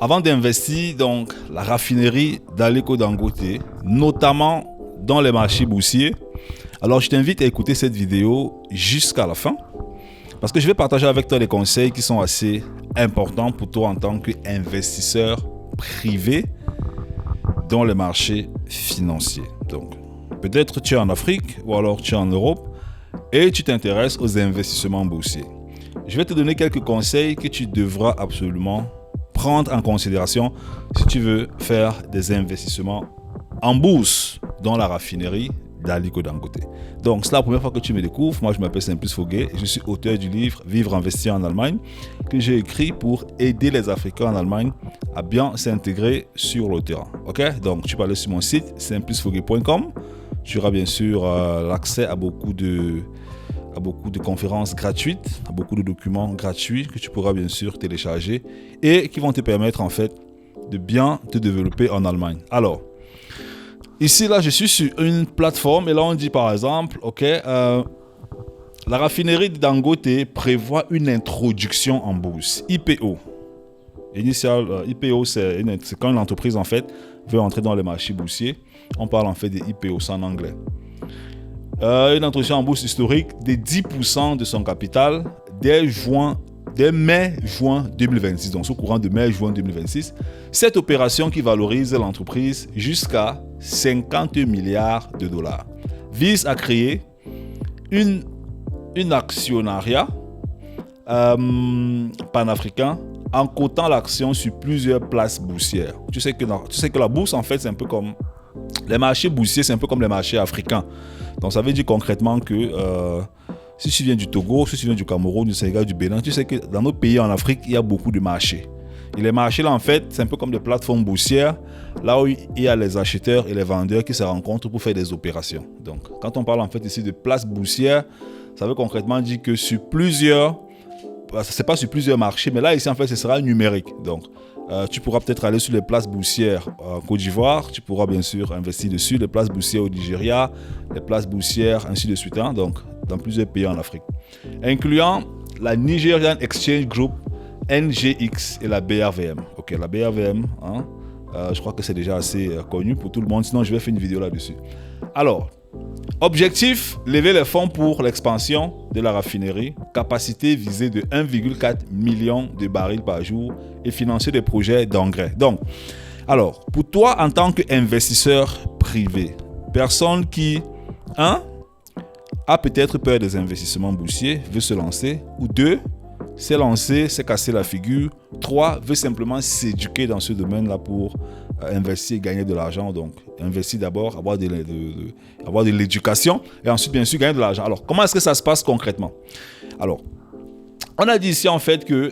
avant d'investir dans la raffinerie d'Aliko Dangote, notamment dans les marchés boursiers, alors je t'invite à écouter cette vidéo jusqu'à la fin parce que je vais partager avec toi des conseils qui sont assez importants pour toi en tant qu'investisseur privé dans les marchés financiers. Donc, peut-être tu es en Afrique ou alors tu es en Europe et tu t'intéresses aux investissements boursiers. Je vais te donner quelques conseils que tu devras absolument prendre en considération si tu veux faire des investissements en bourse dans la raffinerie d'Aliko Dangote. Donc, c'est la première fois que tu me découvres. Moi, je m'appelle Simplice Foguet et je suis auteur du livre Vivre, investir en Allemagne que j'ai écrit pour aider les Africains en Allemagne à bien s'intégrer sur le terrain. Ok? Donc, tu peux aller sur mon site simplicefoguet.com. Tu auras bien sûr l'accès à beaucoup de conférences gratuites, à beaucoup de documents gratuits que tu pourras bien sûr télécharger et qui vont te permettre en fait de bien te développer en Allemagne. Alors, ici là, je suis sur une plateforme et là on dit par exemple, la raffinerie de Dangote prévoit une introduction en bourse, IPO. IPO, c'est quand une entreprise en fait veut entrer dans les marchés boursiers. On parle en fait des IPO, c'est en anglais. Une introduction en bourse historique de 10% de son capital dès mai-juin 2026, donc au courant de mai-juin 2026. Cette opération qui valorise l'entreprise jusqu'à 50 milliards de dollars vise à créer une actionnariat panafricain en cotant l'action sur plusieurs places boursières. Tu sais que la bourse en fait c'est un peu comme les marchés boursiers, c'est un peu comme les marchés africains. Donc ça veut dire concrètement que si tu viens du Togo, si tu viens du Cameroun, du Sénégal, du Bénin, tu sais que dans nos pays en Afrique, il y a beaucoup de marchés. Et les marchés là en fait, c'est un peu comme des plateformes boursières, là où il y a les acheteurs et les vendeurs qui se rencontrent pour faire des opérations. Donc quand on parle en fait ici de places boursières, ça veut concrètement dire que sur plusieurs, c'est pas sur plusieurs marchés, mais là ici en fait ce sera numérique. Donc tu pourras peut-être aller sur les places boursières en Côte d'Ivoire, tu pourras bien sûr investir dessus, les places boursières au Nigeria, les places boursières ainsi de suite, donc dans plusieurs pays en Afrique, incluant la Nigerian Exchange Group, NGX et la BRVM. Ok, la BRVM, je crois que c'est déjà assez connu pour tout le monde, sinon je vais faire une vidéo là-dessus. Alors, objectif, lever les fonds pour l'expansion de la raffinerie, capacité visée de 1,4 million de barils par jour et financer des projets d'engrais. Donc, alors, pour toi en tant qu'investisseur privé, personne qui, a peut-être peur des investissements boursiers, veut se lancer, ou 2, s'est lancé, s'est cassé la figure, 3, veut simplement s'éduquer dans ce domaine-là pour investir et gagner de l'argent. Donc, investir d'abord, avoir de l'éducation et ensuite, bien sûr, gagner de l'argent. Alors, comment est-ce que ça se passe concrètement? Alors, on a dit ici en fait que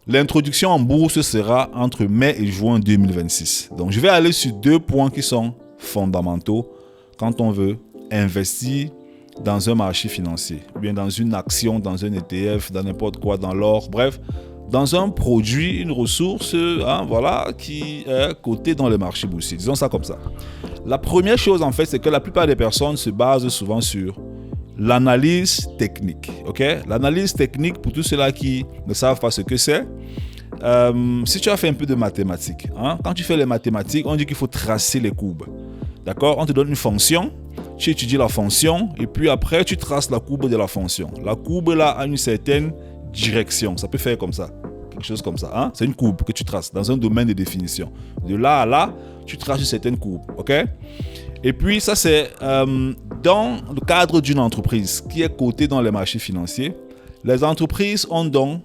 l'introduction en bourse sera entre mai et juin 2026. Donc, je vais aller sur 2 points qui sont fondamentaux quand on veut investir dans un marché financier, ou bien dans une action, dans un ETF, dans n'importe quoi, dans l'or, bref, dans un produit, une ressource, qui est cotée dans les marchés boursiers. Disons ça comme ça. La première chose, en fait, c'est que la plupart des personnes se basent souvent sur l'analyse technique. Ok? L'analyse technique, pour tous ceux-là qui ne savent pas ce que c'est, si tu as fait un peu de mathématiques, quand tu fais les mathématiques, on dit qu'il faut tracer les courbes. D'accord? On te donne une fonction, tu étudies la fonction, et puis après, tu traces la courbe de la fonction. La courbe, là, a une certaine direction. Ça peut faire comme ça. Quelque chose comme ça. C'est une courbe que tu traces dans un domaine de définition. De là à là, tu traces une certaine courbe. OK? Et puis, ça, c'est dans le cadre d'une entreprise qui est cotée dans les marchés financiers. Les entreprises ont donc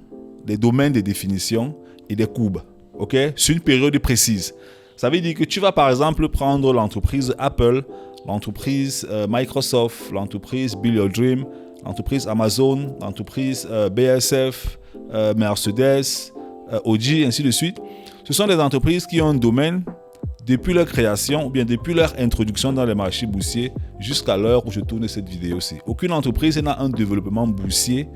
des domaines de définition et des courbes. OK? Sur une période précise. Ça veut dire que tu vas, par exemple, prendre l'entreprise Apple, l'entreprise Microsoft, l'entreprise Build Your Dream, l'entreprise Amazon, l'entreprise BASF, Mercedes, Audi, ainsi de suite. Ce sont des entreprises qui ont un domaine depuis leur création ou bien depuis leur introduction dans les marchés boursiers jusqu'à l'heure où je tourne cette vidéo-ci. Aucune entreprise n'a un développement boursier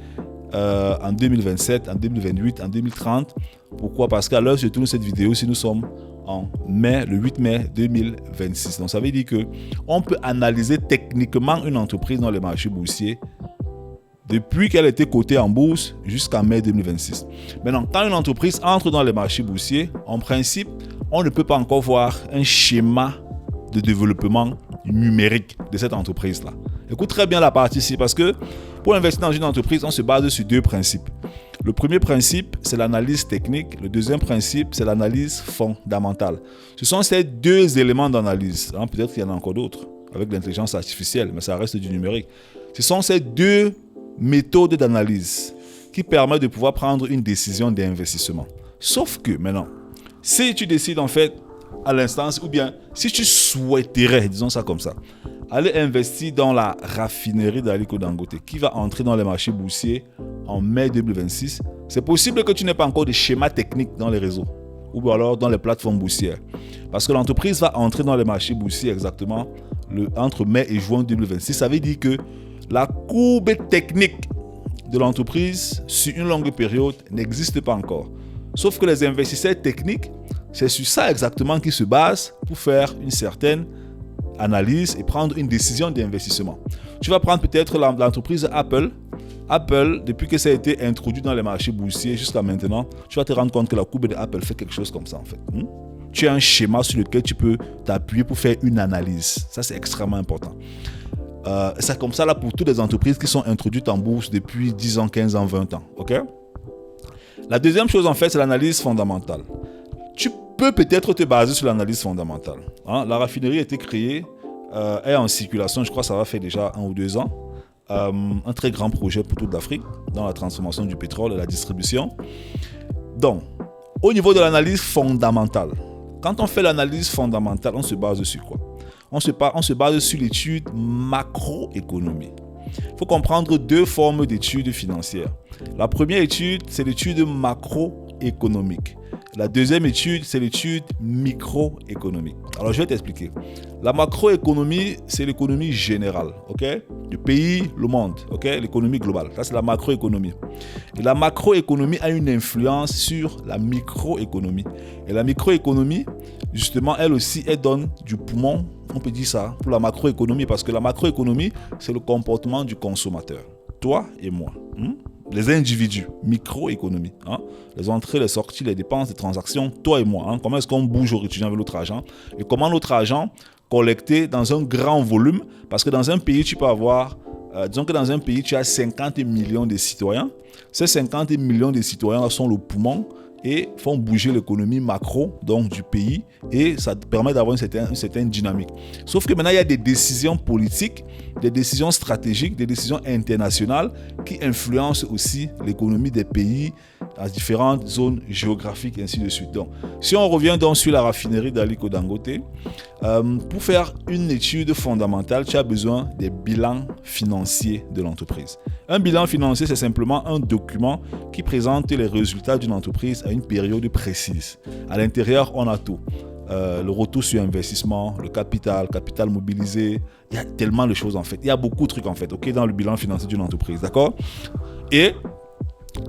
en 2027, en 2028, en 2030. Pourquoi? Parce qu'à l'heure où je tourne cette vidéo-ci, nous sommes en mai, le 8 mai 2026. Donc ça veut dire qu'on peut analyser techniquement une entreprise dans les marchés boursiers depuis qu'elle était cotée en bourse jusqu'en mai 2026. Maintenant, quand une entreprise entre dans les marchés boursiers, en principe, on ne peut pas encore voir un schéma de développement numérique de cette entreprise-là. Écoute très bien la partie ici parce que pour investir dans une entreprise, on se base sur deux principes. Le premier principe, c'est l'analyse technique. Le deuxième principe, c'est l'analyse fondamentale. Ce sont ces deux éléments d'analyse. Peut-être qu'il y en a encore d'autres avec l'intelligence artificielle, mais ça reste du numérique. Ce sont ces deux méthodes d'analyse qui permettent de pouvoir prendre une décision d'investissement. Sauf que maintenant, si tu décides en fait à l'instance, ou bien si tu souhaiterais, disons ça comme ça, aller investir dans la raffinerie d'Aliko Dangote qui va entrer dans les marchés boursiers en mai 2026, c'est possible que tu n'aies pas encore de schéma technique dans les réseaux ou alors dans les plateformes boursières. Parce que l'entreprise va entrer dans les marchés boursiers exactement entre mai et juin 2026. Ça veut dire que la courbe technique de l'entreprise sur une longue période n'existe pas encore. Sauf que les investisseurs techniques, c'est sur ça exactement qu'ils se basent pour faire une certaine analyse et prendre une décision d'investissement. Tu vas prendre peut-être l'entreprise Apple. Apple, depuis que ça a été introduit dans les marchés boursiers jusqu'à maintenant, tu vas te rendre compte que la courbe d'Apple fait quelque chose comme ça en fait. Tu as un schéma sur lequel tu peux t'appuyer pour faire une analyse. Ça, c'est extrêmement important. C'est comme ça là pour toutes les entreprises qui sont introduites en bourse depuis 10 ans, 15 ans, 20 ans. Okay? La deuxième chose en fait, c'est l'analyse fondamentale. Tu peux peut-être te baser sur l'analyse fondamentale. La raffinerie a été créée, est en circulation, je crois que ça va faire déjà 1 ou 2 ans. Un très grand projet pour toute l'Afrique dans la transformation du pétrole et la distribution. Donc, au niveau de l'analyse fondamentale, quand on fait l'analyse fondamentale, on se base sur quoi? On se base sur l'étude macroéconomie. Il faut comprendre deux formes d'études financières. La première étude, c'est l'étude macroéconomique. La deuxième étude, c'est l'étude microéconomique. Alors, je vais t'expliquer. La macroéconomie, c'est l'économie générale, ok? Du pays, le monde, ok? L'économie globale. Ça, c'est la macroéconomie. Et la macroéconomie a une influence sur la microéconomie. Et la microéconomie, justement, elle aussi, elle donne du poumon, on peut dire ça, pour la macroéconomie. Parce que la macroéconomie, c'est le comportement du consommateur. Toi et moi. Les individus, microéconomie, les entrées, les sorties, les dépenses, les transactions, toi et moi, comment est-ce qu'on bouge au quotidien avec notre argent et comment notre argent collecté dans un grand volume, parce que dans un pays, tu peux avoir, disons que dans un pays, tu as 50 millions de citoyens, ces 50 millions de citoyens sont le poumon et font bouger l'économie macro donc du pays et ça te permet d'avoir une certaine dynamique. Sauf que maintenant, il y a des décisions politiques, des décisions stratégiques, des décisions internationales qui influencent aussi l'économie des pays à différentes zones géographiques et ainsi de suite. Donc, si on revient donc sur la raffinerie d'Aliko Dangote, pour faire une étude fondamentale, tu as besoin des bilans financiers de l'entreprise. Un bilan financier, c'est simplement un document qui présente les résultats d'une entreprise à une période précise. À l'intérieur, on a tout. Le retour sur investissement, le capital mobilisé. Il y a tellement de choses en fait. Il y a beaucoup de trucs en fait, ok, dans le bilan financier d'une entreprise, d'accord? Et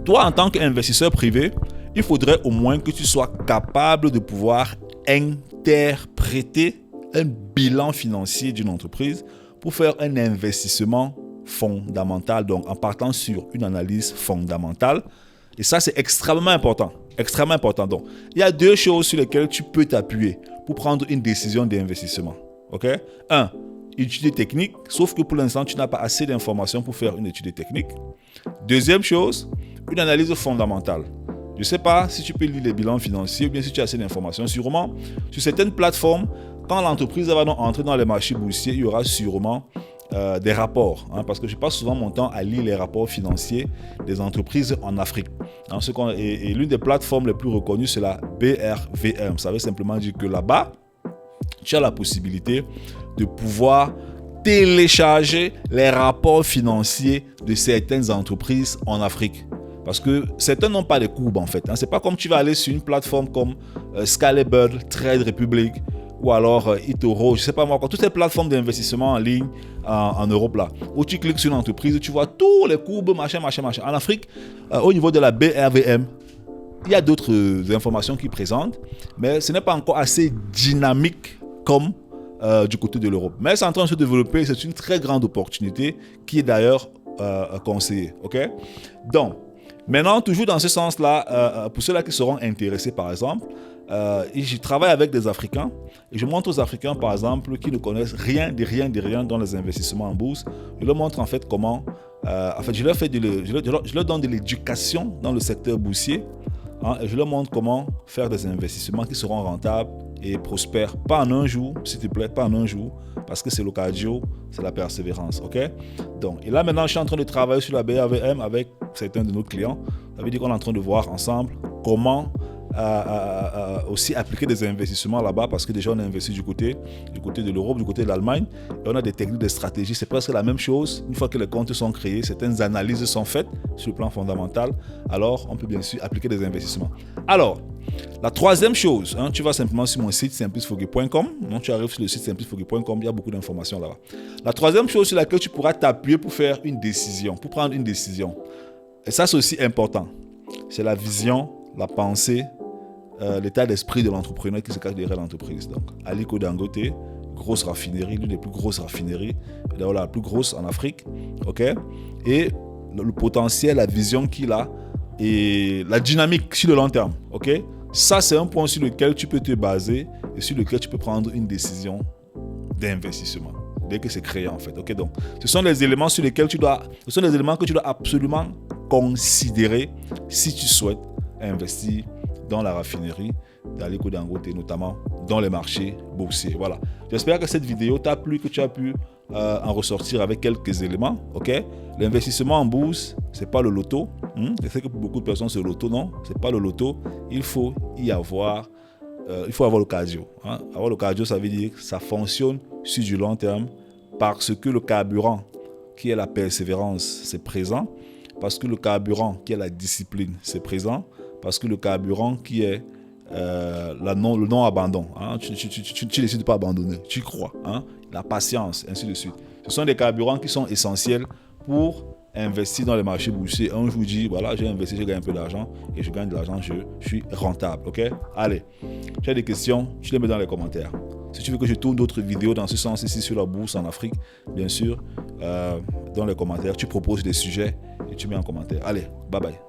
toi, en tant qu'investisseur privé, il faudrait au moins que tu sois capable de pouvoir interpréter un bilan financier d'une entreprise pour faire un investissement fondamental, donc en partant sur une analyse fondamentale. Et ça, c'est extrêmement important. Extrêmement important. Donc, il y a deux choses sur lesquelles tu peux t'appuyer pour prendre une décision d'investissement. Ok? 1. Étude technique, sauf que pour l'instant, tu n'as pas assez d'informations pour faire une étude technique. Deuxième chose, une analyse fondamentale. Je ne sais pas si tu peux lire les bilans financiers ou bien si tu as assez d'informations. Sûrement, sur certaines plateformes, quand l'entreprise va donc entrer dans les marchés boursiers, il y aura sûrement des rapports, parce que je passe souvent mon temps à lire les rapports financiers des entreprises en Afrique. Et l'une des plateformes les plus reconnues, c'est la BRVM. Ça veut simplement dire que là-bas, tu as la possibilité de pouvoir télécharger les rapports financiers de certaines entreprises en Afrique. Parce que certains n'ont pas de courbes en fait. C'est pas comme tu vas aller sur une plateforme comme Scalable, Trade Republic ou alors eToro, je sais pas moi, toutes ces plateformes d'investissement en ligne en Europe là, où tu cliques sur une entreprise, tu vois tous les courbes, machin. En Afrique, au niveau de la BRVM, il y a d'autres informations qui présentent, mais ce n'est pas encore assez dynamique comme du côté de l'Europe. Mais c'est en train de se développer, c'est une très grande opportunité qui est d'ailleurs conseiller. Ok? Donc, maintenant, toujours dans ce sens-là, pour ceux-là qui seront intéressés, par exemple, je travaille avec des Africains et je montre aux Africains, par exemple, qui ne connaissent rien dans les investissements en bourse. Je leur montre en fait comment, je leur donne de l'éducation dans le secteur boursier, hein, et je leur montre comment faire des investissements qui seront rentables et prospères. Pas en un jour, s'il te plaît, pas en un jour, parce que c'est le cardio, c'est la persévérance, ok? Donc, et là maintenant, je suis en train de travailler sur la BAVM avec certains de nos clients. Ça veut dire qu'on est en train de voir ensemble comment aussi appliquer des investissements là-bas, parce que déjà on a investi du côté de l'Europe, du côté de l'Allemagne, et on a des techniques, des stratégies, c'est presque la même chose. Une fois que les comptes sont créés, certaines analyses sont faites sur le plan fondamental, alors on peut bien sûr appliquer des investissements. Alors, la troisième chose, hein, tu vas simplement sur mon site simplicefogui.com, tu arrives sur le site simplicefogui.com, il y a beaucoup d'informations là-bas. La troisième chose sur laquelle tu pourras t'appuyer pour faire une décision, pour prendre une décision, et ça c'est aussi important, c'est la vision, la pensée, l'état d'esprit de l'entrepreneur qui se cache derrière l'entreprise. Donc, Aliko Dangote, grosse raffinerie, l'une des plus grosses raffineries, d'ailleurs la plus grosse en Afrique, ok? Et le potentiel, la vision qu'il a et la dynamique sur le long terme, ok? Ça, c'est un point sur lequel tu peux te baser et sur lequel tu peux prendre une décision d'investissement dès que c'est créé en fait, ok? Donc, ce sont les éléments sur lesquels ce sont les éléments que tu dois absolument considérer si tu souhaites investir dans la raffinerie d'Aliko Dangote, notamment dans les marchés boursiers. Voilà. J'espère que cette vidéo t'a plu, que tu as pu en ressortir avec quelques éléments. Ok? L'investissement en bourse, c'est pas le loto. Je sais que pour beaucoup de personnes, c'est le loto. Non, c'est pas le loto. Il faut avoir le cardio. Hein? Avoir le cardio, ça veut dire que ça fonctionne sur du long terme parce que le carburant, qui est la persévérance, c'est présent. Parce que le carburant, qui est la discipline, c'est présent. Parce que le carburant qui est le non-abandon, hein, tu décides de pas abandonner, tu crois, hein, la patience, ainsi de suite. Ce sont des carburants qui sont essentiels pour investir dans les marchés boursiers. Un jour, dis, voilà, j'ai investi, j'ai gagné un peu d'argent et je gagne de l'argent, je suis rentable, ok? Allez, tu as des questions, tu les mets dans les commentaires. Si tu veux que je tourne d'autres vidéos dans ce sens ici sur la bourse en Afrique, bien sûr, dans les commentaires, tu proposes des sujets et tu mets en commentaire. Allez, bye bye.